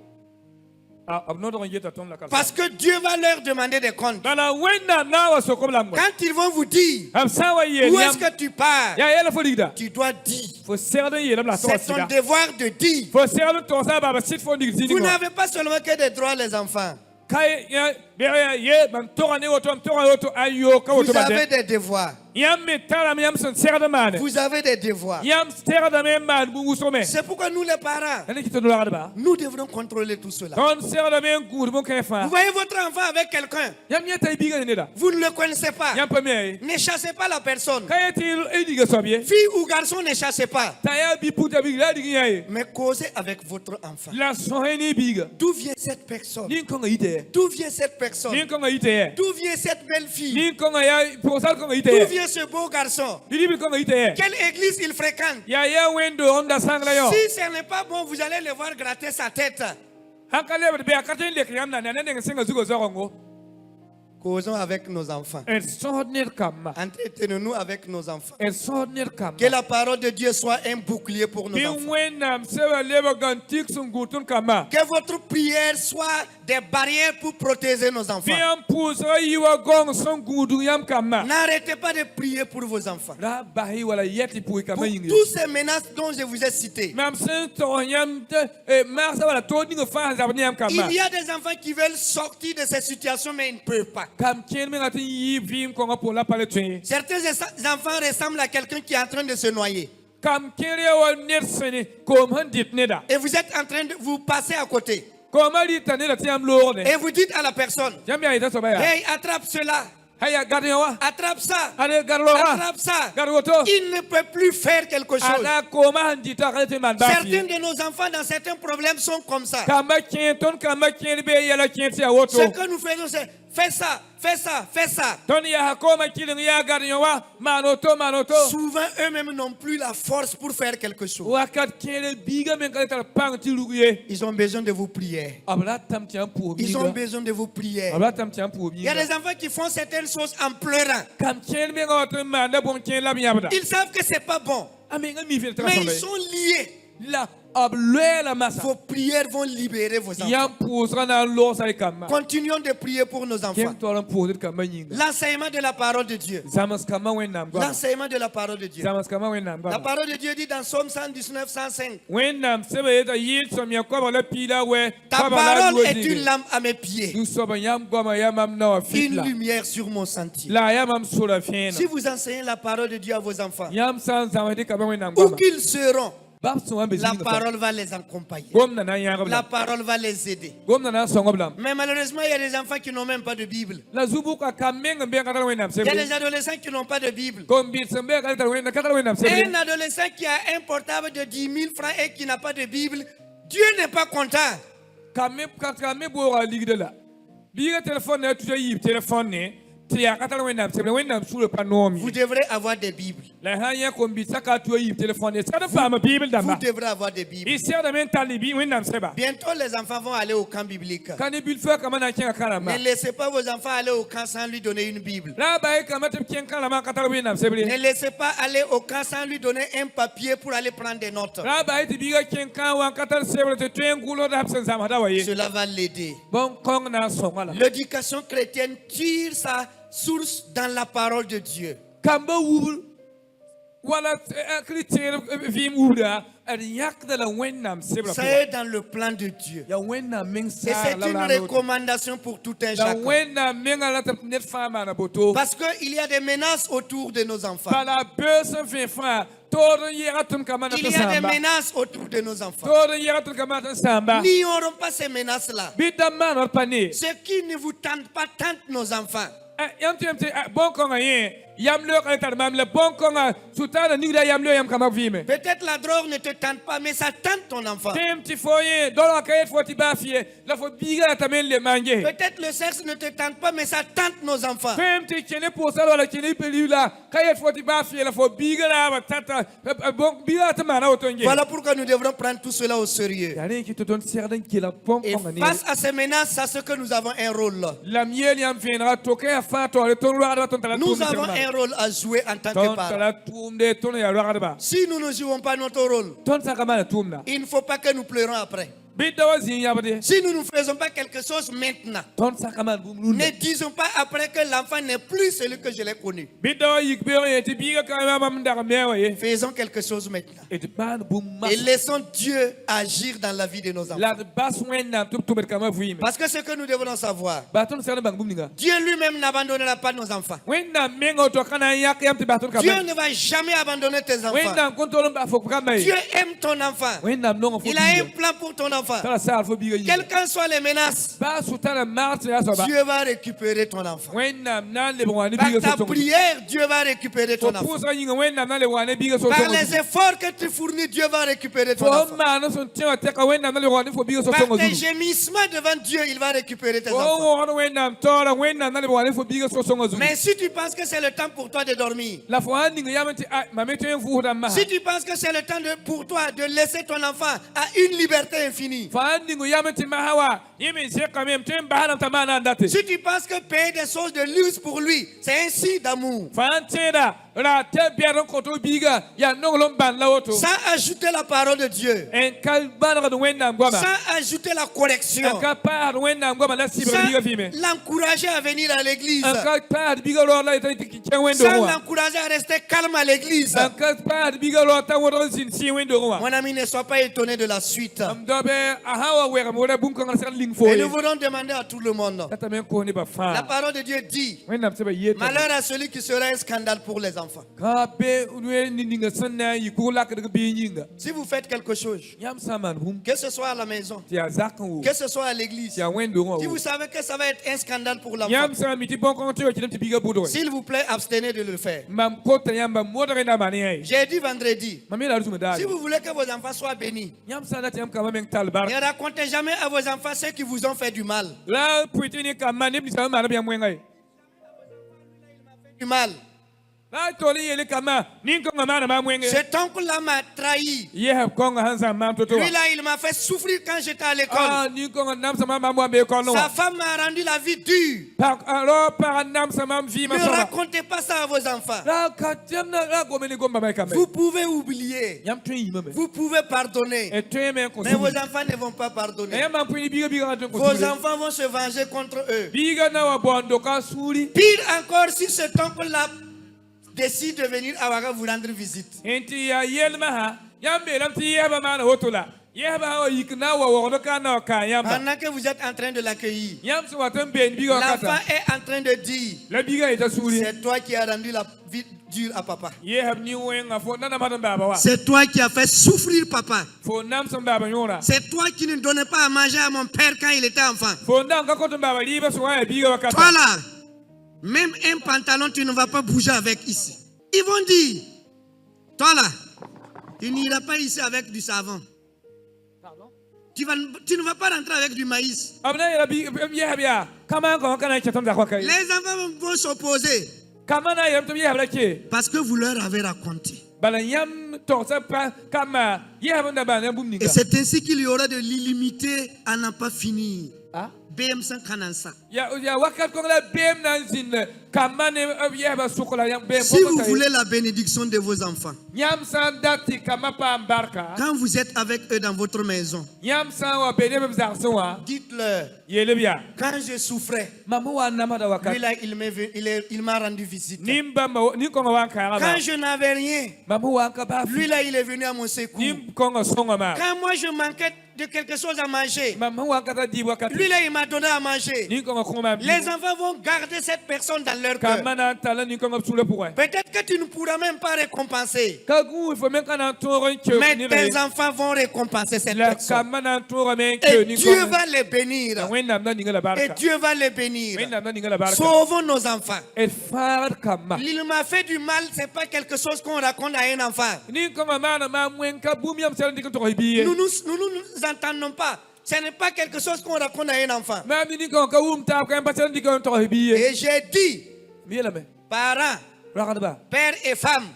Ah, abno do ngeta tom la kala. Parce que Dieu va leur demander des comptes. Bala wenda na wa sokom la ngwa. Quand ils vont vous dire Am sawa ye où est-ce que tu pars, ya yela fo dida. tu dois dire. Fo serdo ye la to C'est ton sida. devoir de dire. Fo serdo to sa baba sit fo dig Vous n'avez pas seulement que des droits, les enfants. Kai ya ye man to ne woto am to woto ayo ka woto Vous avez bade. des devoirs. Yam me tala me yam son serdo man. Vous avez des devoirs. Yam serdo me man bu usome. C'est pourquoi nous, les parents, Ani kito do la ba. nous devrons contrôler tout cela. Kon serdo me ngur bon kefa. Vous voyez votre enfant avec quelqu'un, Yam yeta biga ne da. vous ne le connaissez pas. Yam pa me. Ne chassez pas la personne. Kai ti e diga sobie. Fille ou garçon, ne chassez pas. Taya bi puta biga diga ye. Mais causez avec votre enfant. La soheni biga. D'où vient cette personne? Nin konga ite. D'où vient cette personne? Nin konga ite. D'où vient cette belle fille? Nin konga ya posal konga D'où ite. vient ce beau garçon? Libi konga ite. Quelle église il fréquente? Ya wendo onda sangla yo. Si ce n'est pas bon, vous allez le voir gratter sa tête. Hankale be akatin le kiyam na nane nga singa zugo zorongo. Causons avec nos enfants. El sodner kama. Entretenons-nous avec nos enfants. El sodner kama. Que la parole de Dieu soit un bouclier pour nos Bi enfants. wenda msewa leba gantik sungutun kama. Que votre prière soit des barrières pour protéger nos enfants. Bi am pusra yiwa gong sungudu yam kama. N'arrêtez pas de prier pour vos enfants. Ra bahi wala yeti pui Pour kama yingi. toutes ces menaces dont je vous ai citées. Mam sen to yam te marsa wala to dinga fa zabni yam kama. Il y a des enfants qui veulent sortir de ces situations, mais ils ne peuvent pas. Kam ken me ngati yi vim konga pola pale tue. Certains enfants ressemblent à quelqu'un qui est en train de se noyer. Kam kere wa nersene kom handit neda. Et vous êtes en train de vous passer à côté. Koma li tanela tiam lorde. Et vous dites à la personne, Jambi aita sobaya. hey, attrape cela, Haya gardewa. attrape ça, Ale garlowa. attrape ça. Garwoto. Il ne peut plus faire quelque chose. Ana koma handita kate man Certains bafi. de nos enfants dans certains problèmes sont comme ça. Kama kenton kama ken be yala kenti a woto. Ce que nous faisons, c'est fais ça, fais ça, fais ça. Toni ya hakoma kilin ya gardewa manoto. Souvent, eux-mêmes n'ont plus la force pour faire quelque chose. Wakat kele biga men kale tar pang ti luguye. Ils ont besoin de vos prières. Abla tam tiam pour Ils ont biga. besoin de vos prières. Abla tam tiam pour Il y a biga. des enfants qui font certaines choses en pleurant. Kam ken me ngoto manda bon ken la biabda. Ils savent que c'est pas bon, Amenga mi fel mais ils tra sont liés. la ablue la massa. Vos prières vont libérer vos enfants. Yam pusra na lo sai kama. Continuons de prier pour nos enfants. Kem toran pour kama yinga. L'enseignement de la parole de Dieu. Zamas kama wenam gwa. L'enseignement de la parole de Dieu. Zamas kama wenam La gwa. parole de Dieu dit dans Psaume 119, 105. Wenam sebe eta yit som ya kwa la pila we. Ta parole est une lampe à mes pieds, Nous sommes yam gwa yam na wa une fitla. lumière sur mon sentier. La yam sura fena. Si vous enseignez la parole de Dieu à vos enfants, Yam san zamade kama wenam où gwa. qu'ils seront, Bab so ambe la zinga. parole va les accompagner. Gom na na ya La gabla. parole va les aider. Gom na na songo blam. Mais malheureusement, il y a des enfants qui n'ont même pas de Bible. La zubu ka kamenga be kata wenam Il y a sebe. des adolescents qui n'ont pas de Bible. Gom bit sembe kata wenam Et sebe. un adolescent qui a un portable de 10 000 francs et qui n'a pas de Bible, Dieu n'est pas content. Kame bora ligde la. Biga telefone na tuja yib telefone ne. tia katala wenda msebre wenda msule panomi Vous devrez avoir des Bibles. la hanya kombi saka tu yi téléphone ça fa ma bible Vous damba devrez avoir des Bibles. ici da mental bi wenda mseba Bientôt, les enfants vont aller au camp biblique. kan bil fa kama na kin kalama Ne laissez pas vos enfants aller au camp sans lui donner une Bible. la ba kama te kin kalama katala wenda msebre Ne laissez pas aller au camp sans lui donner un papier pour aller prendre des notes. la ba ti biga kin kan wan katala sebre te tuen gulo da hapsen zama da waye Cela va l'aider. bon kong na songala L'éducation chrétienne tire sa source dans la parole de Dieu. kamba wul wala chrétien vim wuda ad yak da la wenda msebra Ça est dans le plan de Dieu. ya wenda ming Et sa c'est la une la recommandation pour tout un la chacun. wenda menga la tap net fama na boto Parce qu'il y a des menaces autour de nos enfants. Bala beursen fin fa todo yeratun kamana Il y a des samba menaces autour de nos enfants. todo yeratun kamana samba N'ignorons pas ces menaces-là. bidaman or pani Ce qui ne vous tente pas tente nos enfants. yam bon konga ye yam le ka tar mam le bon konga sutana ningda yam le yam kama vime Peut-être la drogue ne te tente pas, mais ça tente ton enfant. tem ti foye dolo kayet foti bafie la fo biga tamen le manje Peut-être le sexe ne te tente pas, mais ça tente nos enfants. tem ti kene posal wala kene pelula kayet foti bafie la fo biga la ba tata bon biga tamana otonje Voilà pourquoi nous devrons prendre tout cela au sérieux. yani ki to don serdan ki la bon Et konga ni face à ces menaces, c'est ce que nous avons un rôle. la miel yam fenra to kay fa to le ton lo ada ton tala Nous avons un rôle à jouer en tant que ton parents. tala tumde ton ya lo ada Si nous ne jouons pas notre rôle, ton sakamana tumna il ne faut pas que nous pleurons après. bidawa zin yabade Si nous ne faisons pas quelque chose maintenant, ton sakamana bumlunda ne disons pas après que l'enfant n'est plus celui que je l'ai connu. bidawa yikbero yeti biga kama mam ndaka mewa ye Faisons quelque chose maintenant. et ban bum mas Et laissons Dieu agir dans la vie de nos enfants. la bas wenda tup tuber kama vuime Parce que ce que nous devons savoir, baton serna bang bumninga Dieu lui-même n'abandonnera pas nos enfants. wenda mengo to kana yak yam ti baton Dieu kama ne va jamais abandonner tes enfants. wenda kontolom ba fok kama Dieu aime ton enfant. wenda nongo fo Il a un plan pour ton enfant. tala sal fo biga yi Quelles qu'en soient les menaces, ba sutana mars ya soba Dieu va récupérer ton enfant. wenda nan le bwani Par biga ta so prière, Dieu va récupérer fo ton enfant. pusa yinga wenda nan le wani biga so Par les efforts que tu fournis, Dieu va récupérer ton fo enfant. ma no son tiwa teka wenda nan le wani fo biga so Par songo tes zulu gémissements devant Dieu, il va récupérer tes fo enfants. wono wenda tora wenda nan le wani fo biga so songo zulu Mais si tu penses que c'est le temps pour toi de dormir, la fo handinga yamati mamete en fu ma si tu penses que c'est le temps pour toi de laisser ton enfant à une liberté infinie, fa handinga yamati mahawa yemi se quand même tem bahanam tamana ndate si tu penses que payer des choses de luxe pour lui, c'est un signe d'amour, fa anteda la te biaron koto biga ya nongolom ban la woto sans ajouter la parole de Dieu, en kal ban do wenda ngoma sans ajouter la correction, en ka pa do wenda ngoma la sibra biga fime sans l'encourager à venir à l'église, en ka pa biga lo la ita ki ken wendo sans ngoma l'encourager à rester calme à l'église. en ka pa biga lo ta woto sin si wendo ngoma Mon ami, ne sois pas étonné de la suite. am dobe a hawa wera mo da bum ko ngal ling fo Et nous voulons demander à tout le monde. kata men ko ni ba La fa parole de Dieu dit, wenda seba yeta malheur à celui qui sera un scandale pour les enfants. ka be unwe ni ninga sanna yi ko la ka daga be yinga Si vous faites quelque chose, yam saman bum que ce soit à la maison, ti a zakan wo que ce soit à l'église, ti a wendo ngoma si vous savez que ça va être un scandale pour l'enfant, yam sa mi ti bon ko ti o ti biga budo s'il vous plaît, abstenez de le faire. mam kota yamba modare na mani ay J'ai dit vendredi, mami la rusuma da si vous voulez que vos enfants soient bénis, yam sana ti yam kama men talbar ne racontez jamais à vos enfants ce qui vous ont fait du mal. la puitini kama ne bi sa ma na bi amwenga Du mal. la toli yele kama nin ko ngama na ma mwenga Cet oncle-là m'a trahi. ye ha ko nga hansa mam toto Lui là, il m'a fait souffrir quand j'étais à l'école. ah nin ko nam sa ma mo be ko no Sa femme m'a rendu la vie dure. par alors par nam sa mam vi ma Ne so racontez pas ça à vos enfants. la ka tem na la go meni gomba mai kama Vous pouvez oublier. yam tun yi mame Vous pouvez pardonner. et tu men ko Mais vos enfants ne vont pas pardonner. yam mam puini biga biga to ko Vos enfants vont se venger contre eux. biga na wa bondo ka suri Pire encore, si cet oncle-là décide de venir à Ouaga vous rendre visite. enti ya yelma ha yambe lam ti yaba mana hotola yaba wa yikna wa wono kana ka yamba Pendant que vous êtes en train de l'accueillir, yam so watan ben biga l'enfant kata est en train de dire, la biga ita suri c'est toi qui as rendu la vie dure à papa. ye hab ni wenga fo nana madan baba wa C'est toi qui as fait souffrir papa. fo nam son baba nyora C'est toi qui ne donnais pas à manger à mon père quand il était enfant. fo ndan ka ko to baba liba so wa biga wa kata Toi là, même un pantalon, tu ne vas pas bouger avec ici. Ils vont dire, toi là, tu n'iras pas ici avec du savon. Tu ne vas pas rentrer avec du maïs. abna yela bi ya biya kama ko kana ke ton da ko kai Les enfants vont s'opposer kama na yem to ya bla ke parce que vous leur avez raconté. bala yam to sa pa kama ya banda ba na bum Et ninga c'est ainsi qu'il y aura de l'illimité à n'en pas finir. ah BM sans Kanansa. ya wakat ko la bem na zin kama ne ya ba sukola yam bem Si vous voulez la bénédiction de vos enfants, yam san dati kama pa embarka quand vous êtes avec eux dans votre maison, yam san wa bene be zarso wa dites-leur, yele biya quand je souffrais, mamu wa nama da lui wakat là, il m'a rendu visite. nimba ni ko wa kara ba Quand je n'avais rien, mamu wa ka ba lui là, il est venu à mon secours. nim ko songa ma Quand moi je manquais de quelque chose à manger, mamu wa ka ta di wakat lui là, il m'a donné à manger. ni ko ko ma Les enfants vont garder cette personne dans leur cœur. kama na tala ni ko sule pour Peut-être que tu ne pourras même pas récompenser. kagu il faut même kana toro ke Mais ni tes enfants vont récompenser cette la personne. kama na toro men ke Et ni ko Dieu va les bénir. wenda na ninga la Et barka Dieu va les bénir. wenda na ninga la barka Sauvons nos enfants. et far kama Il m'a fait du mal, c'est pas quelque chose qu'on raconte à un enfant. ni ko ma na ma mwen ka bumi am sel ndiko to biye Nous nous entendons pas. Ce n'est pas quelque chose qu'on raconte à un enfant. ma mi ni ko ka ta ko am sel ndiko to biye Et j'ai dit, biye la me parents, rakada ba pères et femmes,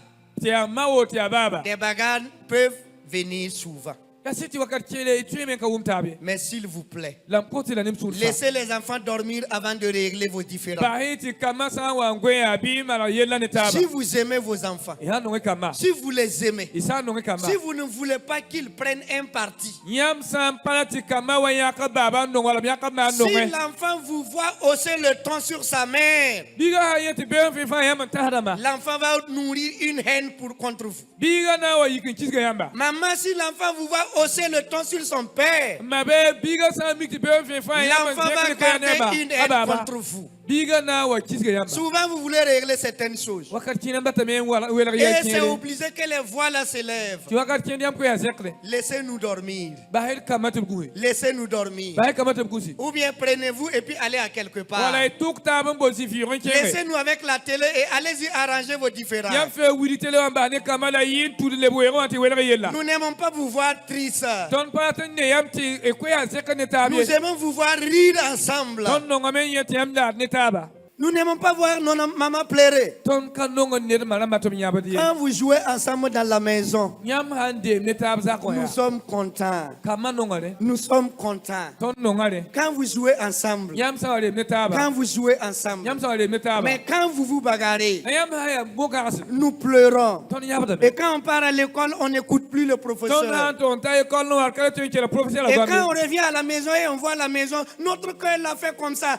ti ama o ti baba des bagarres peuvent venir souvent. ka siti wakat kele tu men ka ta be Mais s'il vous plaît, lam ko ti la nim sul laissez les enfants dormir avant de régler vos différends. ba hiti kama sa wa ngwe abi mala yella ne taba Si vous aimez vos enfants, ya no kama si vous les aimez, isa no kama si vous ne voulez pas qu'ils prennent un parti, Yam sam palati kama wa ya ka baba ndo wala ya ka ma ndo si l'enfant vous voit hausser le ton sur sa mère, biga hayati be fi fa yam tahdama l'enfant va nourrir une haine contre vous. biga na wa yikin kisga yamba Maman, si l'enfant vous voit hausser le ton sur son père, mabe biga sa miki be fi fa yam l'enfant va garder une haine contre vous. biga na wa kisga yamba Souvent, vous voulez régler certaines choses. wakati kina mbata me wala wala Et ya c'est kine obligé que les voix là s'élèvent. ti wakati kina yam ko ya zekle Laissez-nous dormir. ba hel kama tu gui Laissez-nous dormir. ba hel kama tu gusi Ou bien prenez-vous et puis allez à quelque part. wala tuk ta ban bo si fi ron kene Laissez-nous avec la télé et allez-y arranger vos différends. yam fe wili tele wamba ne kama la yin tu le bo yero anti wala yella Nous n'aimons pas vous voir triste. ton pa tan ne yam ti e ko ya zekane tabe Nous aimons vous voir rire ensemble. ton no ngamen yeti yam da ne taba Nous n'aimons pas voir nos maman pleurer. ton kan no ngon ne mala matom nyabadi Quand vous jouez ensemble dans la maison, nyam hande ne tab za ko ya nous sommes contents. kama no ngale Nous sommes contents. ton no ngale Quand vous jouez ensemble, nyam sa wale ne taba quand vous jouez ensemble. nyam sa wale ne taba Mais quand vous vous bagarrez, nyam haya boka ras nous pleurons. ton yabada Et quand on part à l'école, on n'écoute plus le ton professeur. han ton ta école no arkale tu le professeur Et la quand on gambe revient à la maison et on voit la maison, notre cœur l'a fait comme ça.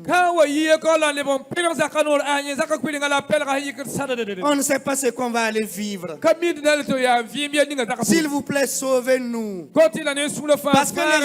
ka wa yi école le bon pelo za kanol anye za ka kwili ngala pel ga yi sada de On ne sait pas ce qu'on va aller vivre. kamid dal to ya vi mi ninga za ka S'il vous plaît, sauvez-nous. koti la ne sula fa Parce que kama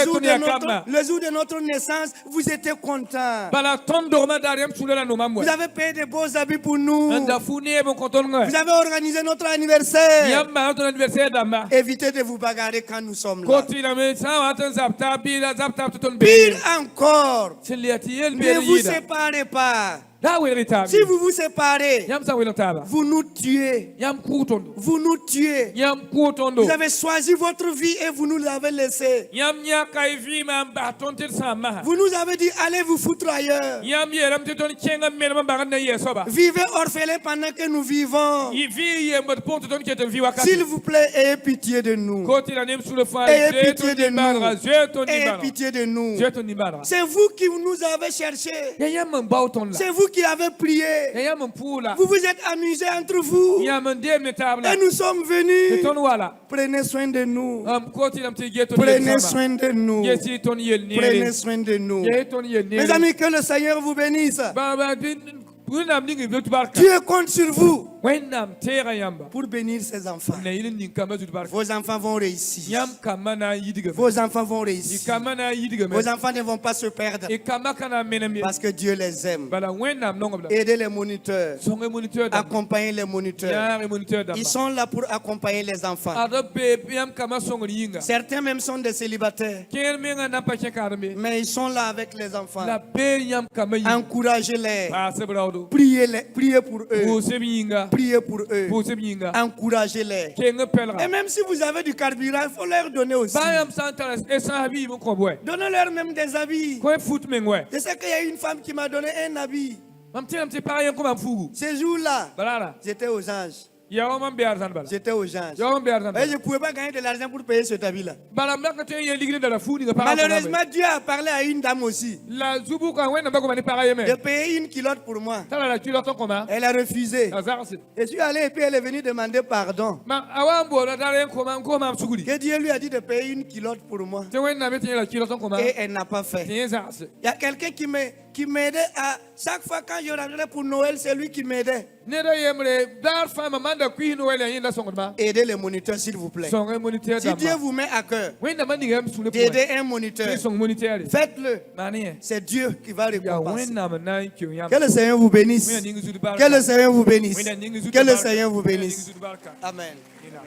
le jour de notre naissance, vous étiez contents. bala ton dorma dariam sula la no mamwe Vous avez payé de beaux habits pour nous. anda fune bon konton nga Vous avez organisé notre anniversaire. yamba ton anniversaire dama Évitez de vous bagarrer quand nous sommes là. koti la me sa watan zapta bi la zapta ton Pire encore, seliati yel ne vous berida séparez pas. da wele tabi Si vous vous séparez, yam sa wele taba vous nous tuez. yam kutondo Vous nous tuez. yam kutondo Vous avez choisi votre vie et vous nous l'avez laissé. yam nya kai vi ma ba ton tir sama Vous nous avez dit, allez vous foutre ailleurs. yam yeram te ton kenga mel ma ba na yeso ba Vivez orphelins pendant que nous vivons. yi vi yem bot pont ton ketem vi wakati S'il vous plaît, ayez pitié de nous. koti la nem sous le fa Ayez je pitié ton de nous. ibara je ton Ayez ibara pitié de nous. je ton ibara C'est vous qui nous avez cherchés. ya yam bauton la C'est vous qui avez prié. ya yam pula Vous vous êtes amusés entre vous. yam dem ne tabla Et nous sommes te venus. ton wala Prenez soin de nous. koti lam te geto Prenez soin de nous. yesi ton yel ni Prenez soin de nous. ye ton yel ni Mes amis, que le Seigneur vous bénisse. baba bunam ningi vetu barka Dieu compte sur vous wenam tera yamba pour bénir ses enfants. na yilin nin kama zu barka Vos enfants vont réussir. yam kama na yidiga Vos enfants vont i réussir. kama na yidiga Vos enfants ne vont pas se perdre e kama kana menami parce que Dieu les aime. bala wenam nongo bla Aidez les moniteurs. songe moniteur da Accompagnez les moniteurs. ya moniteur da Ils sont là pour accompagner les enfants. adabe yam kama songo yinga Certains même sont des célibataires. ken menga na pa chekarme Mais ils sont là avec les enfants. la be yam kama yinga Encouragez-les. ba sebrado Priez pour eux. o sebi yinga priez pour eux. pour ce binga Encouragez-les. kenga pelra Et même si vous avez du carburant, il faut leur donner aussi. bayam santara esa habi mon ko boy Donnez-leur même des habits. ko foot mengwe Je sais qu'il y a une femme qui m'a donné un habit. mam ti pareil ko mam fugu Ce jour-là, balala j'étais aux anges. ya wa mam bear san bala J'étais aux anges. ya wa mam bear san Et je ne pouvais pas gagner de l'argent pour payer cet habit-là. balam da ka te ye ligre de la fudi ga Malheureusement, Dieu a parlé à une dame aussi la zubu ka wena ba ko mani pareil de mais payer une culotte pour moi. tala la culotte comment Elle a refusé. azarsi Je suis allé et puis elle est venue demander pardon. ma awambo la dare ko mam suguri Que Dieu lui a dit de payer une culotte pour moi. te wena beti la culotte comment Et elle n'a pas fait. te zarsi Il y a quelqu'un qui m'aidait à chaque fois quand je rentrais pour Noël, c'est lui qui m'aidait. ne da yemre dar fama manda kwi no wele yinda songma Aidez les moniteurs s'il vous plaît. songa moniteur Si Dieu vous met à cœur wenda mandi ngam sule pour d'aider un moniteur, song moniteur faites-le. mani C'est Dieu qui va ya récompenser. wena mana kyo yam Que le Seigneur vous bénisse. wena ningu zudu barka Que le Seigneur vous bénisse. wena ningu zudu Que le barka Seigneur vous wena ningu bénisse. zudu barka Amen. Ina.